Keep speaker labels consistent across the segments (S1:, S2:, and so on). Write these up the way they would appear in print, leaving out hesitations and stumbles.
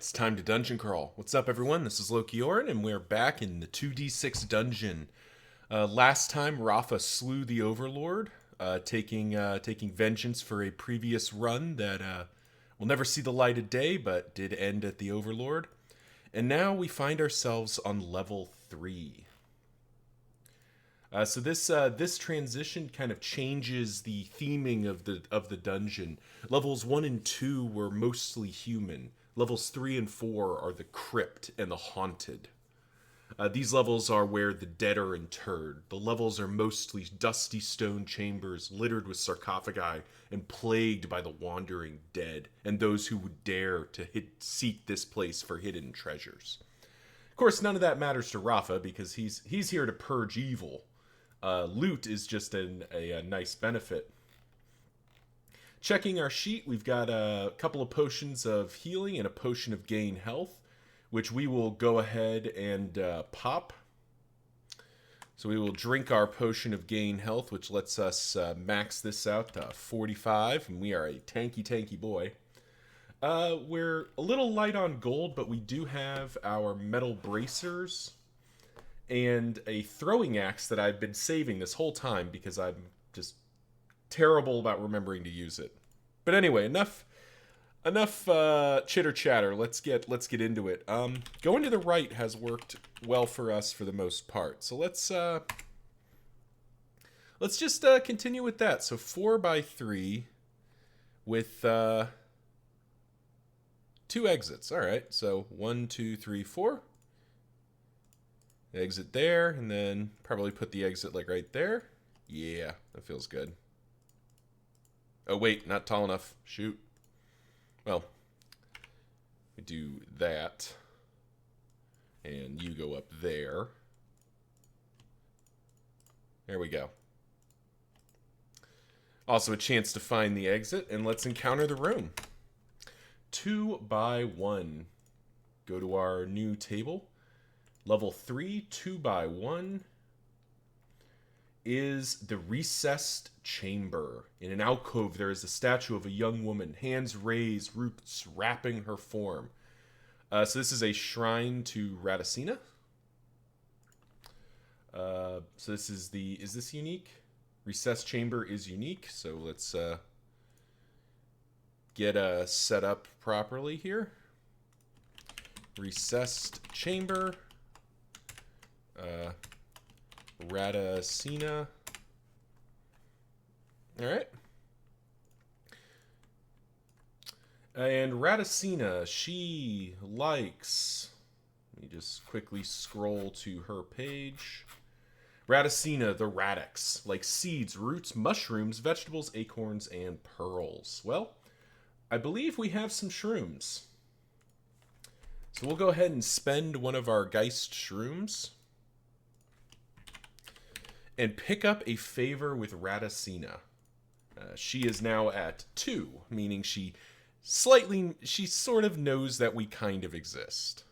S1: it's time to dungeon crawl. What's up, everyone? This is Loki Orin, and we're back in the 2d6 dungeon. Last time, Rahfa slew the Overlord, taking vengeance for a previous run that will never see the light of day, but did end at the Overlord. And now we find ourselves on level 3. So this transition kind of changes the theming of the dungeon. Levels 1 and 2 were mostly human. Levels 3 and 4 are the crypt and the haunted. These levels are where the dead are interred. The levels are mostly dusty stone chambers littered with sarcophagi and plagued by the wandering dead and those who would dare to seek this place for hidden treasures. Of course, none of that matters to Rahfa because he's here to purge evil. Loot is just a nice benefit. Checking our sheet, we've got a couple of potions of healing and a potion of gain health, which we will go ahead and pop. So we will drink our potion of gain health, which lets us max this out to 45, and we are a tanky boy. We're a little light on gold, but we do have our metal bracers and a throwing axe that I've been saving this whole time because I'm just terrible about remembering to use it. But anyway, enough chitter chatter. Let's get into it. Going to the right has worked well for us for the most part. So let's just continue with that. So 4x3 with 2 exits. All right. So 1, 2, 3, 4. Exit there, and then probably put the exit like right there. Yeah, that feels good. Oh wait, not tall enough. Shoot. Well, we do that. And you go up there. There we go. Also a chance to find the exit, and let's encounter the room. 2x1. Go to our new table. Level 3, 2x1, is the recessed chamber. In an alcove, there is a statue of a young woman, hands raised, roots wrapping her form. So this is a shrine to Radicina. So this is is this unique? Recessed chamber is unique, so let's get set up properly here. Recessed chamber. Radicina. Alright. And Radicina, she likes... Let me just quickly scroll to her page. Radicina, the radix, like seeds, roots, mushrooms, vegetables, acorns, and pearls. Well, I believe we have some shrooms. So we'll go ahead and spend one of our Geist shrooms and pick up a favor with Radicina. She is now at 2, meaning she sort of knows that we kind of exist.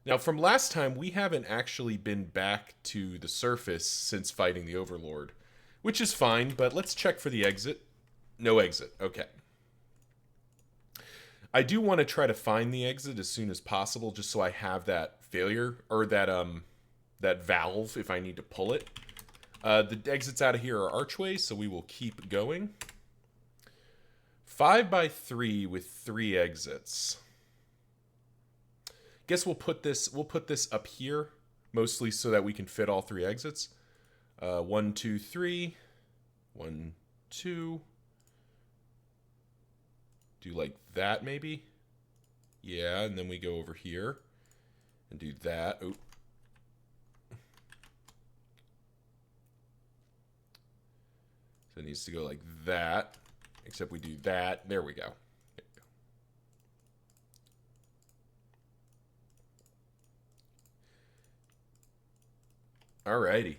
S1: Now, from last time, we haven't actually been back to the surface since fighting the Overlord, which is fine, but let's check for the exit. No exit. Okay. I do want to try to find the exit as soon as possible, just so I have that failure, or that valve if I need to pull it. The exits out of here are archways, so we will keep going. 5x3 with 3 exits. Guess we'll put this up here, mostly so that we can fit all 3 exits. 1, 2, 3. 1, 2. Do like that maybe? Yeah, and then we go over here and do that. Oop. So it needs to go like that, except we do that. There we go. Alrighty.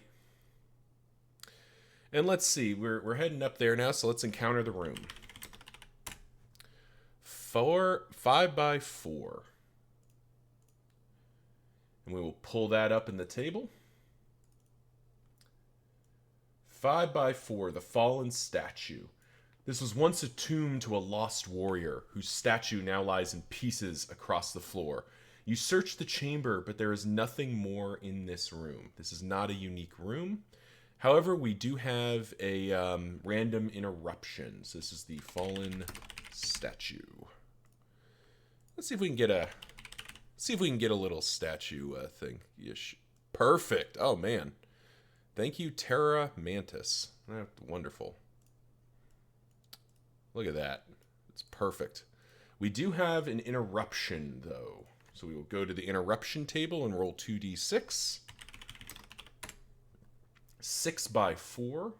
S1: And let's see, we're heading up there now, so let's encounter the room. 5x4. And we will pull that up in the table. 5x4, the fallen statue. This was once a tomb to a lost warrior, whose statue now lies in pieces across the floor. You search the chamber, but there is nothing more in this room. This is not a unique room. However, we do have a random interruption. So this is the fallen statue. Let's see if we can get a little statue thing. Yes. Perfect. Oh man. Thank you, Terra Mantis. Wonderful. Look at that. It's perfect. We do have an interruption though. So we will go to the interruption table and roll 2d6. 6 by 4.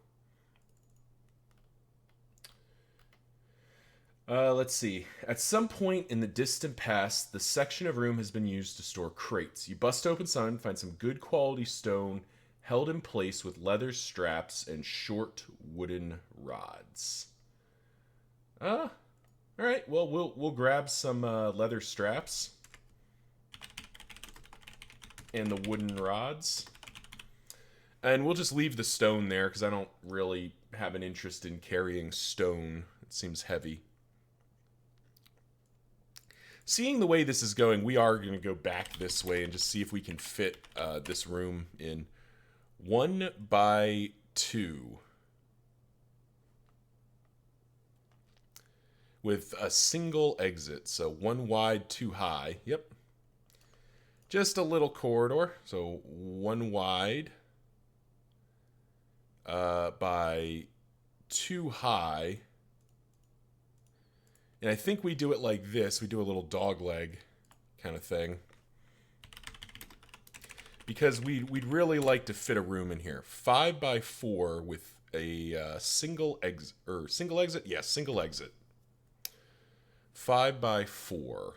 S1: Let's see. At some point in the distant past, the section of room has been used to store crates. You bust open some, find some good quality stone held in place with leather straps and short wooden rods. All right. Well, we'll grab some leather straps and the wooden rods. And we'll just leave the stone there because I don't really have an interest in carrying stone. It seems heavy. Seeing the way this is going, we are going to go back this way and just see if we can fit this room in 1 by 2. With a single exit. So 1 wide, 2 high. Yep. Just a little corridor. So 1 wide by 2 high. And I think we do it like this. We do a little dog leg kind of thing. Because we'd really like to fit a room in here. 5 by 4 with a single exit. Or single exit? Yes, single exit. 5 by 4.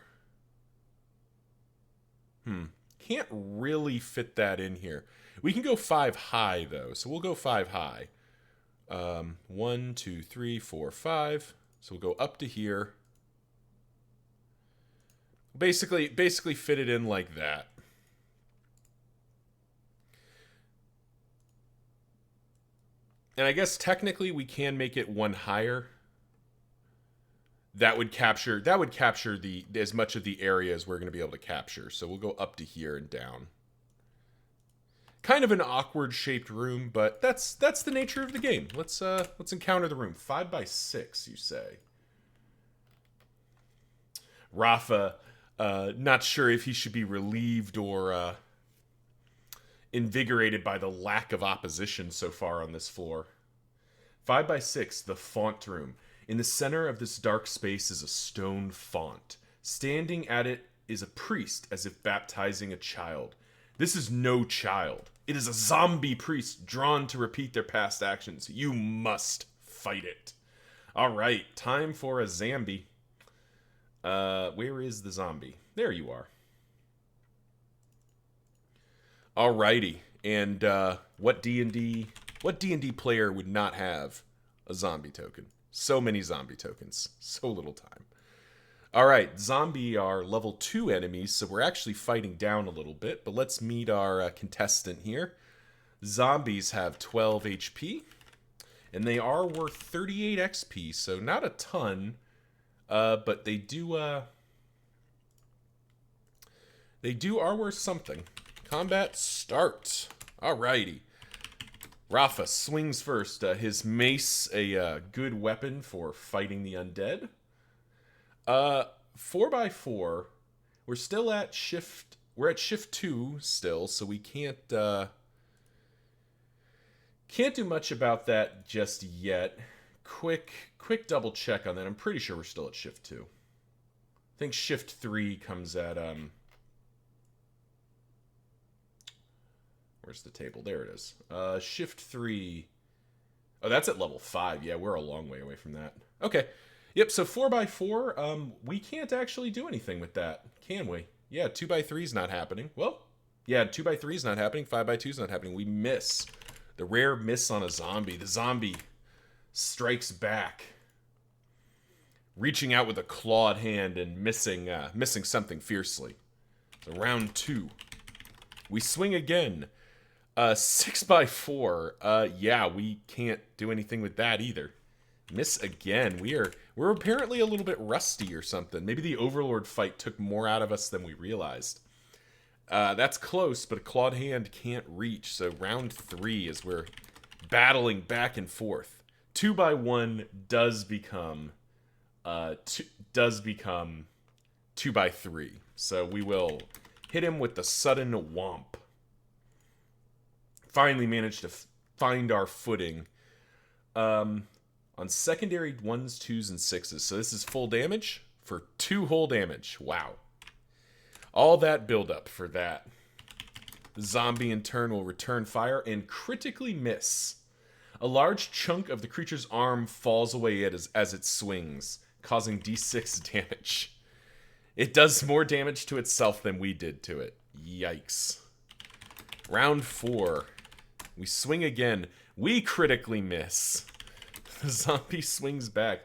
S1: Can't really fit that in here. We can go 5 high, though. So we'll go 5 high. 1, 2, 3, 4, 5. So we'll go up to here. Basically fit it in like that. And I guess technically we can make it 1 higher. That would capture the as much of the area as we're going to be able to capture. So we'll go up to here and down. Kind of an awkward shaped room, but that's the nature of the game. Let's encounter the room. 5 by 6, you say. Rahfa, not sure if he should be relieved or invigorated by the lack of opposition so far on this floor. 5 by 6, the font room. In the center of this dark space is a stone font. Standing at it is a priest, as if baptizing a child. This is no child. It is a zombie priest drawn to repeat their past actions. You must fight it. All right, time for a zombie. Where is the zombie? There you are. Alrighty, and what D&D player would not have a zombie token? So many zombie tokens, so little time. Alright, zombie are level 2 enemies, so we're actually fighting down a little bit, but let's meet our contestant here. Zombies have 12 HP, and they are worth 38 XP, so not a ton, but they are worth something. Combat start. Alrighty. Rahfa swings first. His mace, a good weapon for fighting the undead. 4 by 4. We're still at shift. We're at shift 2 still, so we can't do much about that just yet. Quick double check on that. I'm pretty sure we're still at shift 2. I think shift 3 comes at where's the table? There it is. Shift 3. Oh, that's at level 5. Yeah, we're a long way away from that. Okay. Yep, so 4 by 4, we can't actually do anything with that, can we? Yeah, 2 by 3 is not happening. Well, yeah, 2 by 3 is not happening. 5 by 2 is not happening. We miss. The rare miss on a zombie. The zombie strikes back, reaching out with a clawed hand and missing something fiercely. So round 2. We swing again. 6 by 4. Yeah, we can't do anything with that either. Miss again. We're apparently a little bit rusty or something. Maybe the Overlord fight took more out of us than we realized. That's close, but a clawed hand can't reach. So round 3 is we're battling back and forth. 2x1 does become 2x3. So we will hit him with the sudden whomp. Finally managed to find our footing. On secondary 1s, 2s, and 6s. So this is full damage for 2 whole damage. Wow. All that buildup for that. The zombie in turn will return fire and critically miss. A large chunk of the creature's arm falls away as it swings, causing d6 damage. It does more damage to itself than we did to it. Yikes. Round 4. We swing again. We critically miss. The zombie swings back.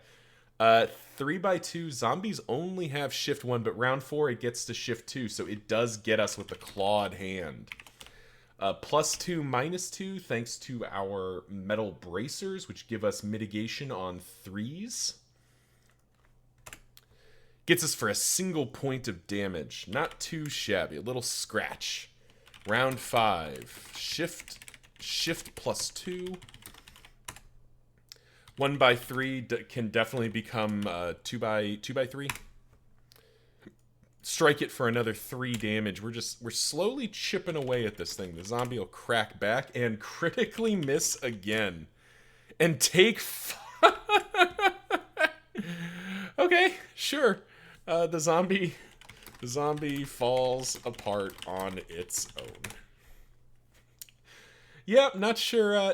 S1: 3x2, zombies only have shift 1, but round 4 it gets to shift 2, so it does get us with the clawed hand. +2, -2, thanks to our metal bracers, which give us mitigation on 3s. Gets us for a single point of damage. Not too shabby. A little scratch. Round 5. Shift +2. 1x3 can definitely become 2x3. Strike it for another 3 damage. We're slowly chipping away at this thing. The zombie will crack back and critically miss again. And take okay, sure. The zombie falls apart on its own. Yep, not sure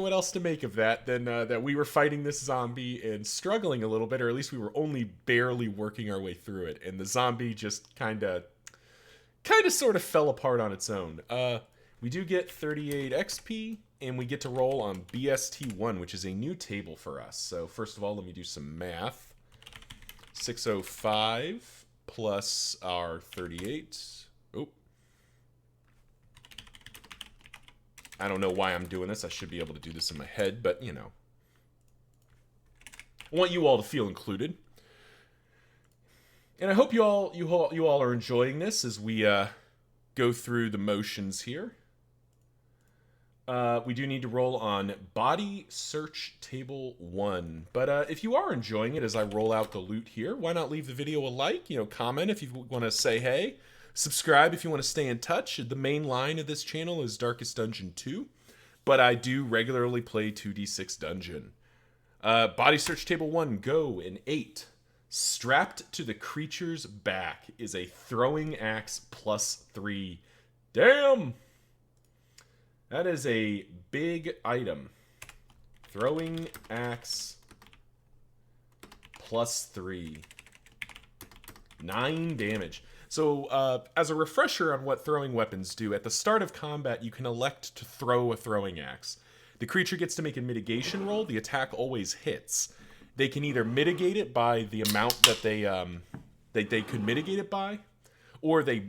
S1: what else to make of that than that we were fighting this zombie and struggling a little bit, or at least we were only barely working our way through it, and the zombie just kind of sort of fell apart on its own. We do get 38 XP, and we get to roll on BST1, which is a new table for us. So first of all, let me do some math. 605 plus our 38. Oh. I don't know why I'm doing this. I should be able to do this in my head, but, you know. I want you all to feel included. And I hope you all are enjoying this as we go through the motions here. We do need to roll on body search table 1. But if you are enjoying it as I roll out the loot here, why not leave the video a like, comment if you want to say hey. Subscribe if you want to stay in touch. The main line of this channel is Darkest Dungeon 2, but I do regularly play 2d6 Dungeon. Body search table 1, go in 8. Strapped to the creature's back is a throwing axe +3. Damn! That is a big item. Throwing axe +3. 9 damage. So, as a refresher on what throwing weapons do, at the start of combat, you can elect to throw a throwing axe. The creature gets to make a mitigation roll. The attack always hits. They can either mitigate it by the amount that they could mitigate it by, or they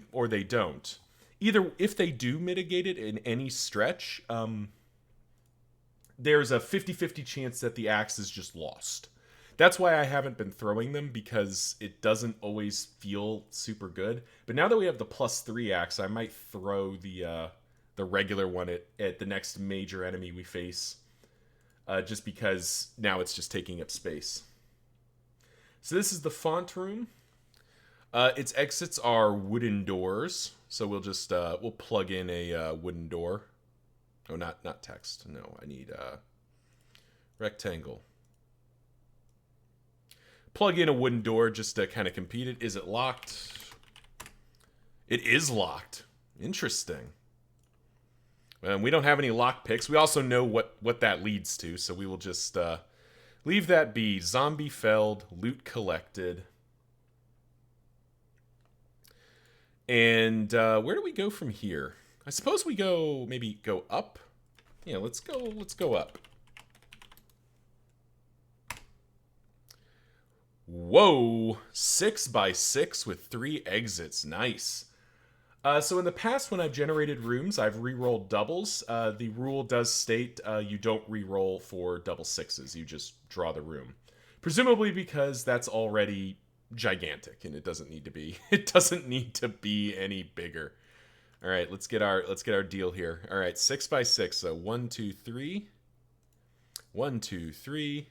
S1: don't. Either, if they do mitigate it in any stretch, there's a 50-50 chance that the axe is just lost. That's why I haven't been throwing them, because it doesn't always feel super good. But now that we have the +3 axe, I might throw the regular one at the next major enemy we face. Just because now it's just taking up space. So this is the font room. Its exits are wooden doors. So we'll just we'll plug in a wooden door. Oh, not text. No, I need rectangle. Plug in a wooden door just to kind of compete it. Is it locked? It is locked. Interesting. We don't have any lock picks. We also know what that leads to, so we will just leave that be. Zombie felled, loot collected. And where do we go from here? I suppose we maybe go up. Yeah, let's go up. Whoa, 6x6 with 3 exits. Nice. So in the past, when I've generated rooms, I've re-rolled doubles. The rule does state you don't re-roll for double sixes. You just draw the room, presumably because that's already gigantic and it doesn't need to be. It doesn't need to be any bigger. All right, let's get our deal here. All right, 6 by 6. So 1, 2, 3. 1, 2, 3.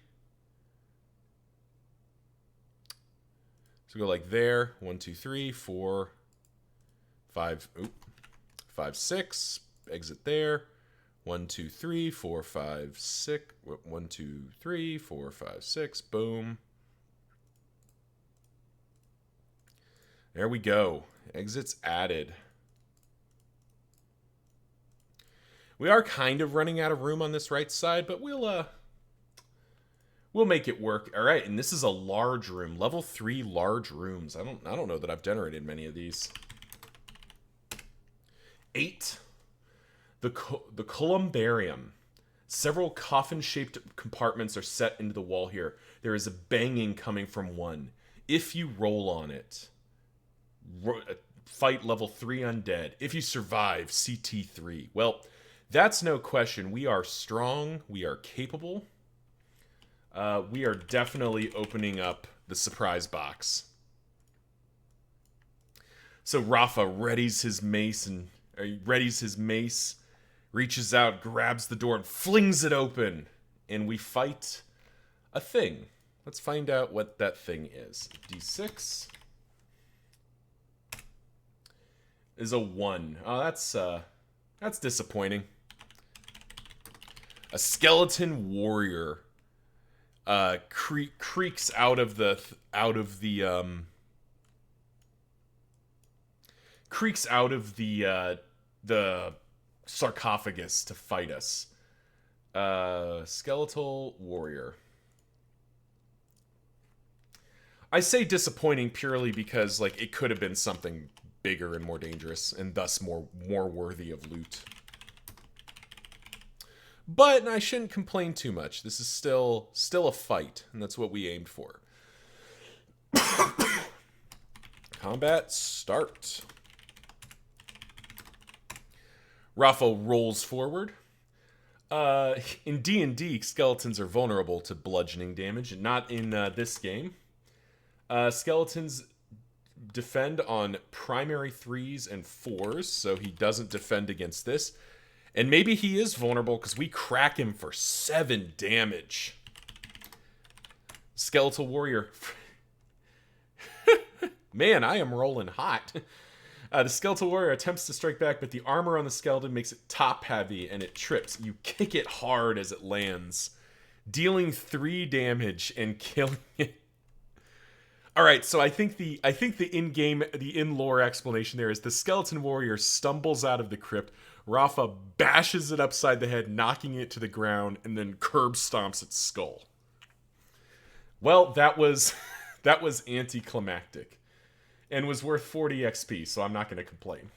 S1: So go like there. 1, 2, 3, 4, 5. Oop. 5, 6. Exit there. 1, 2, 3, 4, 5, 6. 1, 2, 3, 4, 5, 6. Boom. There we go. Exits added. We are kind of running out of room on this right side, but we'll make it work. All right, and this is a large room, level 3 large rooms. I don't know that I've generated many of these. 8. The columbarium. Several coffin-shaped compartments are set into the wall here. There is a banging coming from one. If you roll on it, fight level 3 undead. If you survive, CT3. Well, that's no question. We are strong. We are capable. We are definitely opening up the surprise box. So Rahfa readies his mace, reaches out, grabs the door, and flings it open. And we fight a thing. Let's find out what that thing is. D6 is a 1. Oh, that's disappointing. A skeleton warrior creaks out of the sarcophagus to fight us. Skeletal warrior. I say disappointing purely because like it could have been something bigger and more dangerous and thus more worthy of loot. But I shouldn't complain too much. This is still a fight, and that's what we aimed for. Combat start. Rahfa rolls forward. In D&D, skeletons are vulnerable to bludgeoning damage, and not in this game. Skeletons defend on primary 3s and 4s, so he doesn't defend against this. And maybe he is vulnerable because we crack him for 7 damage. Skeletal warrior. Man, I am rolling hot. The skeletal warrior attempts to strike back, but the armor on the skeleton makes it top heavy and it trips. You kick it hard as it lands, dealing 3 damage and killing it. All right, so I think the in-lore explanation there is the skeleton warrior stumbles out of the crypt. Rahfa bashes it upside the head, knocking it to the ground, and then curb stomps its skull. Well, that was anticlimactic, and was worth 40 XP. So I'm not going to complain.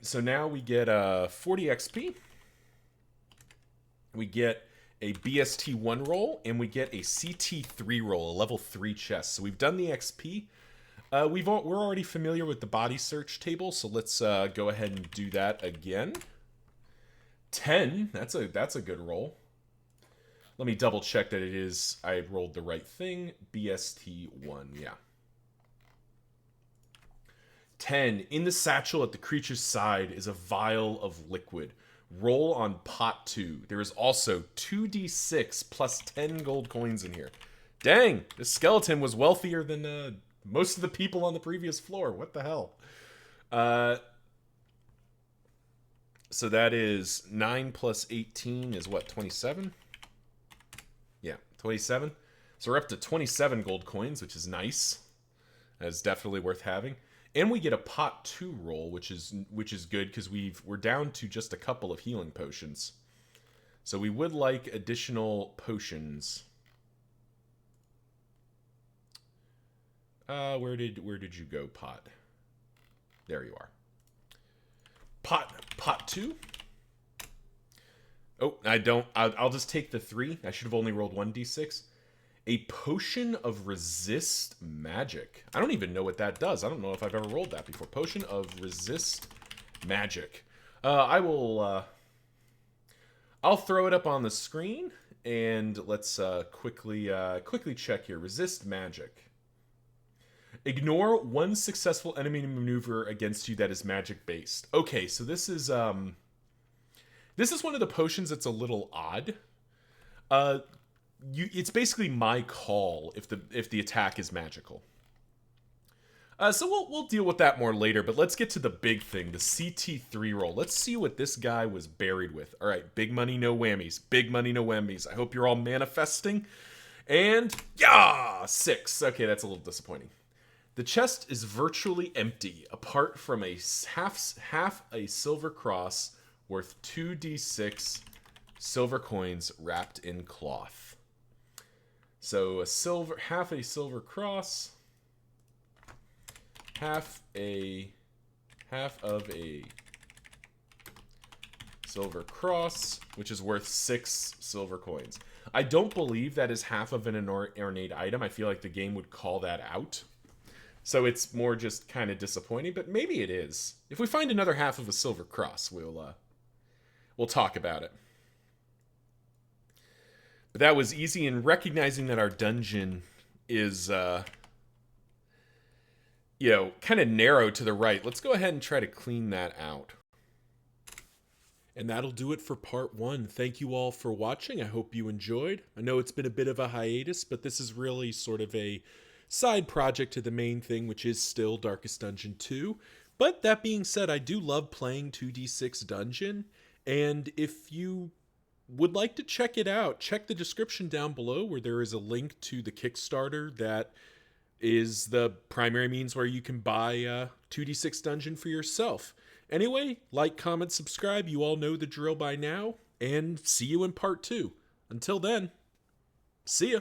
S1: So now we get 40 XP. We get a BST1 roll, and we get a CT3 roll, a level 3 chest. So we've done the XP. We're already familiar with the body search table, so let's go ahead and do that again. 10, that's a good roll. Let me double check that I rolled the right thing. BST1, yeah. 10, in the satchel at the creature's side is a vial of liquid. Roll on pot 2. There is also 2d6 plus 10 gold coins in here. Dang, this skeleton was wealthier than most of the people on the previous floor. What the hell? So that is 9 plus 18 is what, 27? Yeah, 27. So we're up to 27 gold coins, which is nice. That's definitely worth having. And we get a pot 2 roll, which is good because we're down to just a couple of healing potions. So we would like additional potions. Where did you go, pot? There you are. Pot 2. Oh, I'll just take the 3. I should have only rolled 1d6. A potion of resist magic. I don't even know what that does. I don't know if I've ever rolled that before. Potion of resist magic. I'll throw it up on the screen, and let's quickly check here. Resist magic. Ignore one successful enemy maneuver against you that is magic based. Okay, so this is one of the potions that's a little odd. It's basically my call if the attack is magical. So we'll deal with that more later, but let's get to the big thing, the CT3 roll. Let's see what this guy was buried with. All right, big money, no whammies. Big money, no whammies. I hope you're all manifesting. And, yeah, 6. Okay, that's a little disappointing. The chest is virtually empty, apart from a half a silver cross worth 2d6 silver coins wrapped in cloth. So half a silver cross, half of a silver cross, which is worth 6 silver coins. I don't believe that is half of an ornate item. I feel like the game would call that out. So it's more just kind of disappointing, but maybe it is. If we find another half of a silver cross, we'll talk about it. But that was easy, and recognizing that our dungeon is, kind of narrow to the right. Let's go ahead and try to clean that out. And that'll do it for part 1. Thank you all for watching. I hope you enjoyed. I know it's been a bit of a hiatus, but this is really sort of a side project to the main thing, which is still Darkest Dungeon 2. But that being said, I do love playing 2d6 Dungeon, and if you would like to check it out, check the description down below where there is a link to the Kickstarter that is the primary means where you can buy 2d6 Dungeon for yourself. Anyway, like, comment, subscribe. You all know the drill by now, and see you in part 2. Until then, see ya.